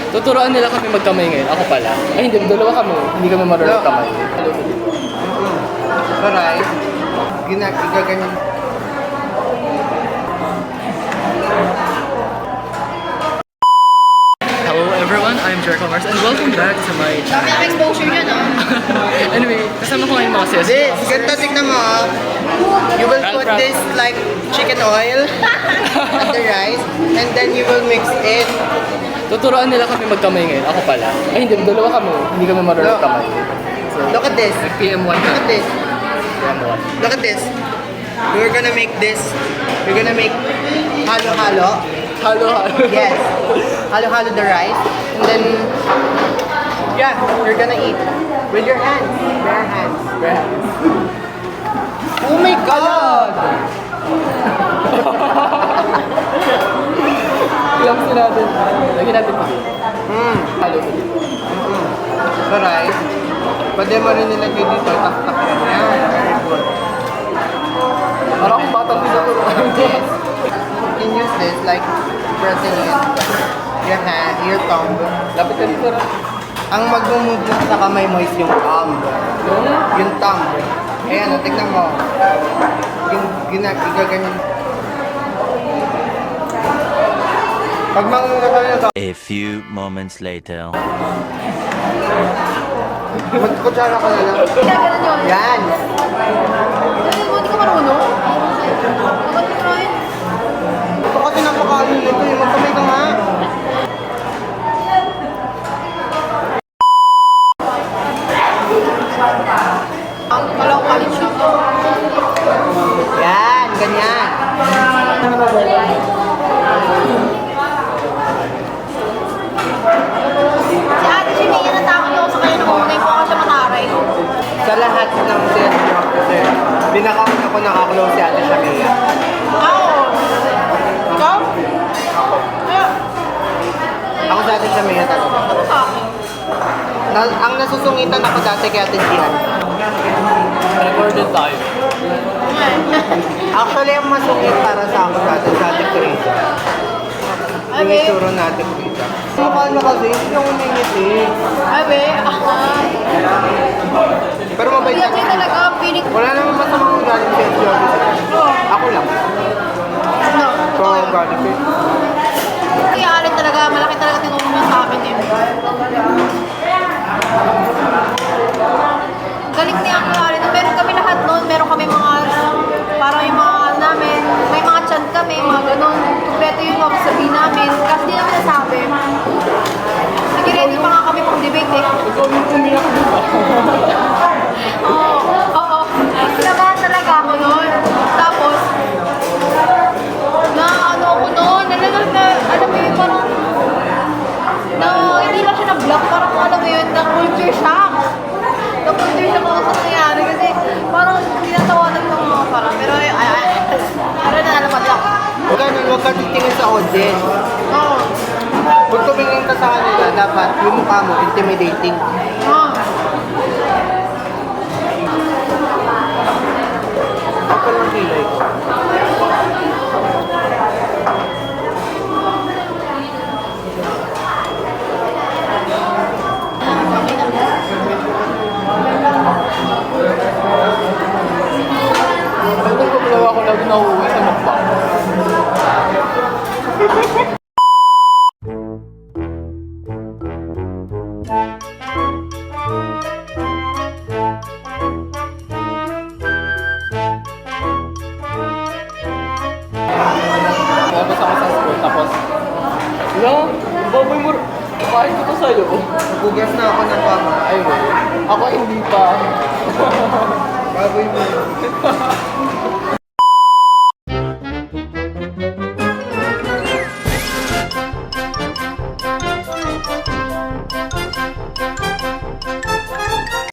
Tuturuan nila kami magkamay ngayon. Ako pala. Ay, hindi. Dalawa kami. Hindi kami marunong kamay. Alright. Igaganyan. Hello everyone, I'm Jericho Mars and welcome back to my Dami channel. ang exposure niya, no? Anyway, kasama ko ngayon mga sis. This, ganito tignan mo. You will put this like chicken oil at the rice and then you will mix it. Tuturuan nila kami magkamay ngayon. Ako pala. Ay, hindi. Dalawa kami. Hindi kami marunong kamay. So, Look at this. PM1 Look na. at this. PM1. Look at this. We're gonna make this. We're gonna make halo-halo. Halo, halo. Yes. Halo-halo the rice. And then, yeah, you're gonna eat. With your hands. Bare hands. Oh my God! Ilamsin natin. Lagyan natin pa. Halo pa dito. The rice. Pwede mo rin nilagay dito. Tak-tak yan. Yan. Very good. Parang akong batang tinaturuan. Yes. You can use this like pressing it. Your hand, your thumb. Lapit ka dito na. Ang mag-move sa kamay mo is yung thumb. Yung thumb. Ayan, tignan mo. Igaganyan. Pag mangungunan na A few moments later. magkutsara ka na lang. Ginaganon yun. Yan. Hindi ka marunong? Bakit mo try? Ito kasi napakaano nito eh. Magkamay ka nga. Ang kalaw kalit siya. Yan, ganyan. Si Ate Jimmy, natakot ako sa kanya nung una ko ako siya mataray. Sa lahat ng sales officer, pinakauna ko nakaklose si Ate Shamia. Ako? Ikaw? Ako sa Ate Shamia talaga. Ano sa akin? Ang nasusungitan ako dati kay Ate Gian. Recorded tayo. Actually, ang masungit para sa ako dati sa Ate Teresa. Yung Abe? ituro na Ate Teresa. Mukha na kasi, hindi ako umingiti. Abe? Pero mabait Hindi ako na. talaga. Pinig ko. Wala namang masamang galing sa sales officer. Ako lang. No, So, totoo yun. galing ko. Kaya Alin talaga, malaki talaga tinulong niya sa akin eh. Galing niya ang Alin. Meron kami lahat noon. Meron kami mga, parang yung mga namin, may mga chan kami, mga ganun. Kompleto yung mga sabihin namin. Kasi di namin nasabi. Nag-ready pa nga kami pang debate eh. Ikaw yung umiyak dito. Oo. Kinabahan talaga ako noon. Tapos, na ano ako noon, alam mo yun, parang, hindi lang siya na-block, parang alam mo yun, na-culture shock. Na-culture shock ako sa nangyari kasi parang tinatawanan ko mga parang, pero na alam mo lang. Huwag ganun, huwag ka titingin sa audience. Oo. Pag tumingin ka sa kanila, dapat yung mukha mo intimidating. Oo. Ako lang kilay ko. Pagod ko pala ako lagi nauuwi sa mukbang. Tapos ako sa school, tapos baboy mo, kahit ko to sa'yo. Nagugas na ako ng pama. Ayun, ako hindi pa. Baboy mo.